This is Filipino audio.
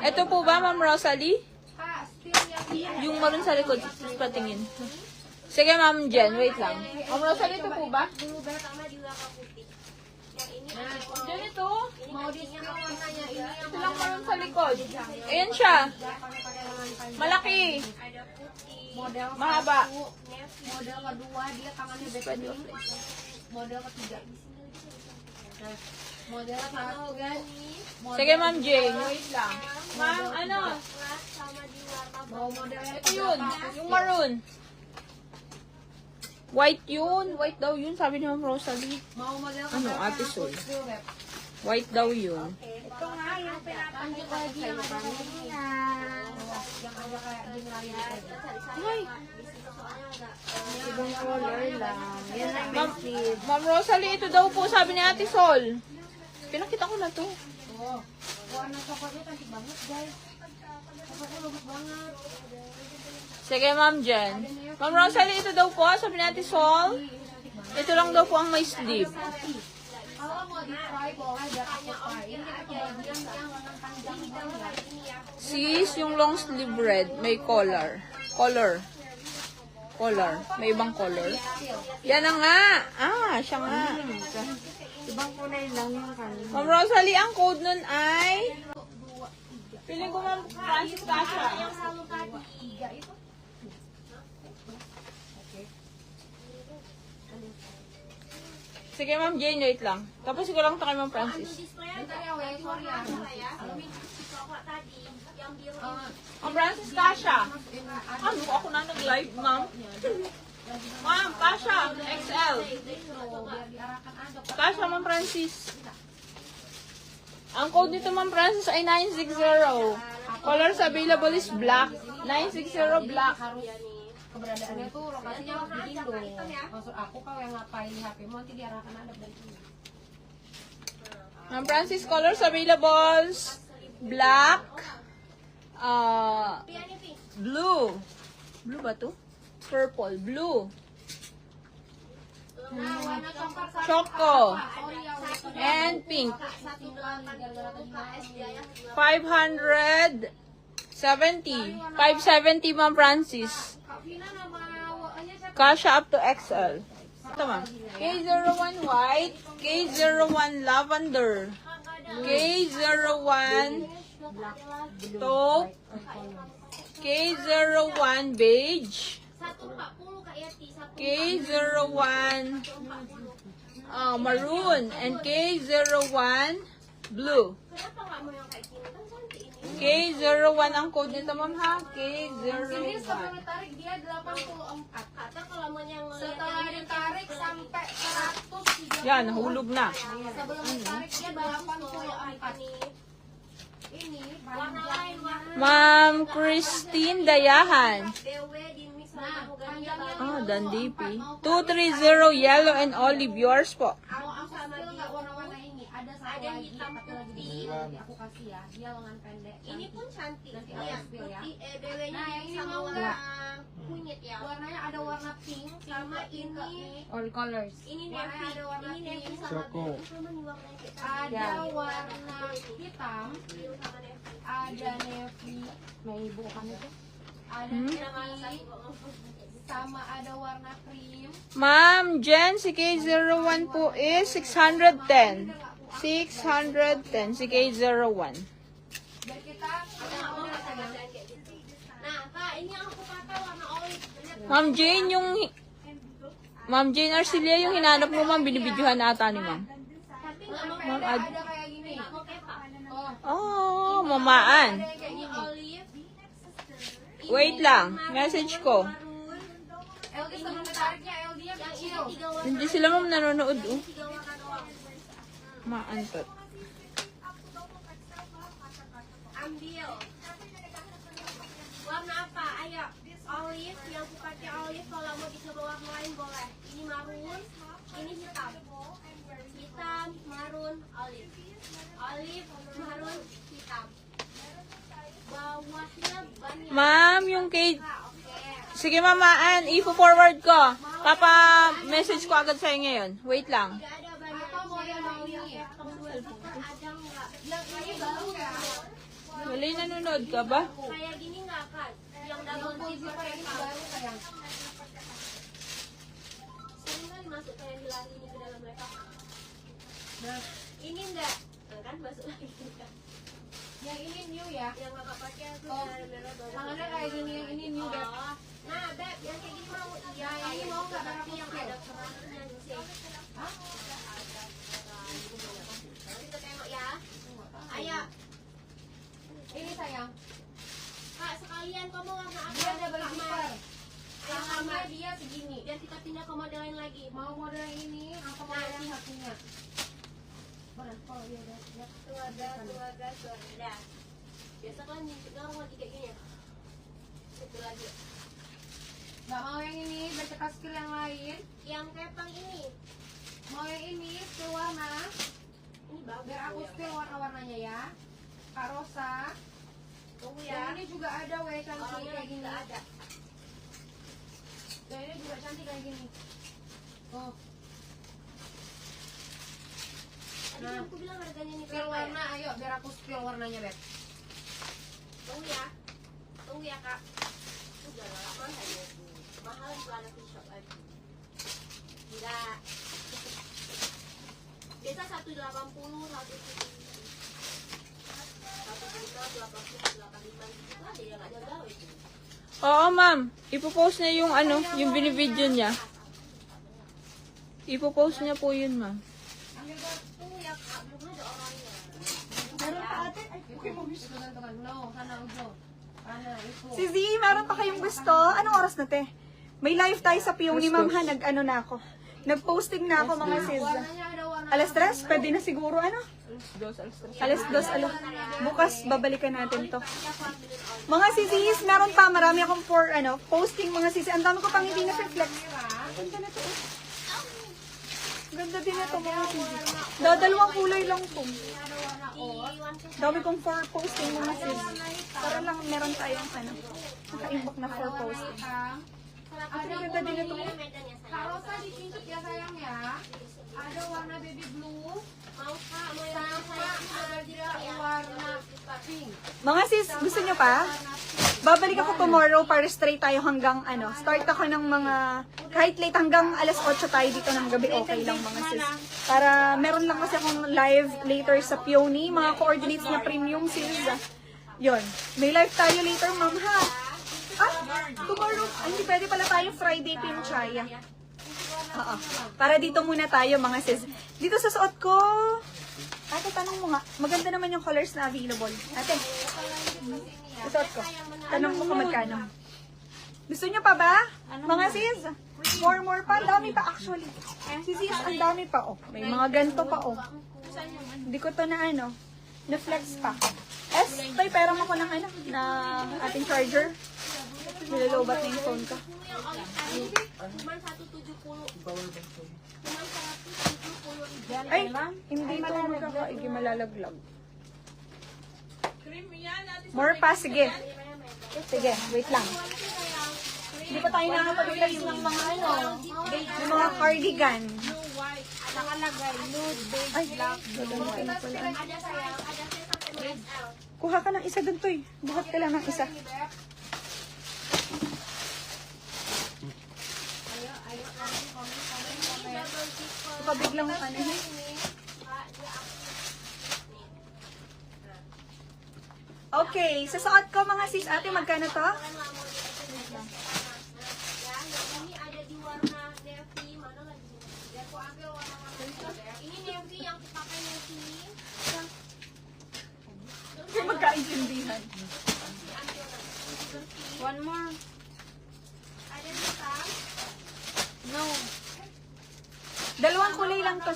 Ito po ba, Ma'am Rosalie? Yung maroon sa likod, patingin. Sige, Ma'am Jen, wait lang. Ma'am Rosalie, ito po ba? Diyan ito. Ito lang maroon sa likod. Ayan siya. Malaki. Mahaba. Model kedua dia tangannya backbending. Model ketiga. Model satu kan. Sige, Ma'am Jane, wait lang. Ma'am, ano? Mau modelnya Ito yun, yung maroon. White yun. White daw yun, sabi ni Ma'am Rosalie. mau model Ano, Ate Sol? White daw yun. Ito nga yung pinapakita lagi yang ada kayak gini lagi. Ay, Ibang color lang. Yan ang Ma'am Rosalie, ito daw po, sabi ni Ate Sol. Pinakita ko na to. Oh, warna coklatnya cantik banget guys. Coklatnya bagus banget. Sige, Ma'am Jen. Ma'am Rosalie, ito daw po, sabi ni Ate Sol. Ito lang daw po ang may sleeve. Kalau mau di fry boleh dia pakai fry. Ini kita kebagian yang lengan panjang ya. Sis, yung long sleeve red, may color. Color. May ibang color. Yan na nga. Ah, siya nga. Ibang kulay lang yung kanina. Ma'am Rosalie, ang code nun ay... Piling ko, Ma'am Francis Tasha. Sige, Ma'am Jane, wait lang. Tapos ko lang ito kay Ma'am Francis. Ma'am Francis Tasha. Ano, ako na nag-live, Ma'am. Ma'am, Tasha, XL. Tasha, Ma'am Francis. Ang code nito, Ma'am Francis, ay 960. Colors available is black. 960 black. Keberadaannya tuh lokasinya harus di Indo. Maksud aku kalau yang ngapain di HP mu nanti diarahkan ada dari sini. Ma'am Francis, colors available. Black. Blue. Blue ba to? Purple. Blue. Choco. And pink. 570. 570, Ma'am Francis. Kasha up to XL. Ito, Ma'am. K01 white. K01 lavender. K01 taupe. K01 beige. K01 maroon. And K01 blue. K01 ang code nito, Ma'am, ha? Ini K01. sebelum ditarik dia 84. Kata kalau mau yang setelah ditarik sampai 130. Yan, nahulog na. Sebelum ditarik dia 84. Ini warna lain warna. Ma'am Christine Dayahan. Panjangnya Dandipi. 230 yellow and olive. Yours po. mau aku ambil nggak warna-warna ini. Ada satu lagi tapi lagi nanti aku kasih ya. Dia lengan pendek. Ini pun cantik. Nanti Iya, aku spill ya. putih BW-nya Nah, yang ini sama mau warna nggak? kunyit ya. Warnanya ada warna pink sama ini. All colors. Ini Warnanya navy, ada warna ini navy pink. sama biru sama nih warnanya kayak tadi. Ada warna hitam. Biru sama navy. Ada navy. May bukan itu. Ada navy. Sama ada warna cream. Ma'am Jen, si K01 po is 610. 610 si K01. Dan kita ada warna sayang. Nah, Kak, ini yang aku pakai warna olive. Ma'am Jane, Ma'am Jane Arcelia, yung hinanap mo, Ma'am, binibidyohan na ata ni Ma'am. Tapi nggak mau Ma'am, Ada kayak gini. nggak mau kepak. Oh, Oh, mamaan. ada kayak Ini gini. olive. Wait lang, message ko. Maroon. LD sebelum ditariknya LD-nya Yang kecil. ini 3 warna. Hindi sila, Ma'am, nanonood, oh. 3 warna doang. Maantot. Ambil. Warna apa? Ayo. Olive, yang aku pakai olive. Kalau mau dicoba warna lain boleh. Ini maroon, ini hitam. Hitam, maroon, olive. Olive, maroon, hitam. Bawahnya banyak. Ma'am, yung kay... Oke. Sige, mamaan, i-forward ko. Papa-message ko agad sa'yo ngayon. Wait lang. Gak ada banyak. Atau model mau ini. Ada nggak? Yang ini baru ya. Walay nanonood ka ba? Kaya gini nga kan. Yang double Yung zipper kaya ka. baru sayang. Sering kali masuk kayak hilang ini ke dalam laptop. Nah, Ini enggak. Kan masuk lagi. yang ini new ya. Yang kakak pakai aku Oh, dalam laptop. tangannya kayak gini, yang ini new Beb. Nah, Beb, yang kayak gini mau iya, ini mau nggak tapi yang pakai? ada kerannya sih. Hah? Nanti kita tengok ya. Ayo, Ini sayang. Kak, sekalian kamu warna apa? Dia double Kak, zipper. Mar. Ayo, Kak, Tangannya Mar. dia segini. Biar kita pindah ke model lain lagi. Mau model yang ini atau model yang satunya? Mana? Oh iya udah. Ya. Keluarga. Biasa kan nyucuknya orang lagi kayak gini ya. Itu lagi. Nggak mau yang ini, bercekas skill yang lain. Yang kepang ini. Mau yang ini, skill warna. Ini bagus. Biar aku ya. skill warna-warnanya ya. Kak Rosa. Tunggu Yang ya. ini juga ada weh cantik Orangnya kayak lagi gini. nggak ada. Dan ini juga cantik kayak gini. Oh, Tadi Nah. kan aku bilang harganya nih skill berapa ya? warna, ayo biar aku skill warnanya, Beb. Tunggu ya kak. Udah lama hanya mahal celana t-shirt lagi. Enggak. Biasa 180, 185 gitu ada yang nggak jauh itu. Oo, ma'am. Ipopost niya yung ano, yung binibideo niya. Ipopost niya po yun, ma'am. Ambil Beb. Tunggu ya kak, belum ada orangnya. Meron pa ate? Ay, ito gantungan. No, sana ujo. Sana, ito. Si Z, meron pa kayong gusto? Anong oras na, te? May live tayo sa Peony, ma'am, ha? Nag-ano na ako. Nag-posting na ako, mga sis. Warnanya ada warna. Alas 3? Pwede na siguro, ano? Alas 2, bukas, babalikan natin to. Mga sisis, meron pa. Marami akong posting, mga sisi. Ang dami ko pang hindi na-reflex. Ganda na to, eh. Ganda din na to, mga sisi. Dadalawang kulay lang to. Ada warna oat. Dami kong for posting, mga sis. Para lang meron tayong, naka-inbox na for posting. Hitam. Ate, ganda din na to. Kak Rosa dituntut ya sayang ya. Ada warna baby blue. Mau kak, mau yang Sama ada juga warna pink. Mga sis, gusto nyo pa? Babalik ako tomorrow para straight tayo hanggang start ako ng mga, kahit late hanggang alas 8 tayo dito ng gabi, okay lang mga sis. Para meron lang kasi akong live later sa Peony, mga coordinates na premium sis. Yun, may live tayo later ma'am ha. Tomorrow, hindi pwede pala tayo Friday Pinchaya. Oo. Para dito muna tayo mga sis. Dito sa suot ko, ate tanong mo nga, maganda naman yung colors na available. Ate, suot ko. Tanong mo kung magkano. Gusto nyo pa ba? Mga sis? More pa? Ang dami pa actually. Si sis, ang dami pa oh. May mga ganito pa oh. Hindi ko to na na flex pa. Tay, pera mo ko ng na ating charger. Nilalobat na yung phone ko. Cuman 170. Cuman 170. Ay, hindi to magkakaigi malalaglag. More pa, sige. Sige, wait lang. Hindi pa tayo nakapag-release ng mga ng mga cardigan. Nakalagay nude, beige, Ay, black. gagamitin ko lang. Ada sayang, ada saya sampai XL. Kuha ka ng isa dun, Toy. Buhat ka lang ng isa. Baka biglang Okay, sa suot ko mga sis, ate, magkano to? Ya, yang ini ada di warna navy, mana lagi? Biar aku ambil warna-warna ini navy yang dipakai navy. Kaya magkaintindihan. One more. Ada hitam. No. Dalawang kulay lang to.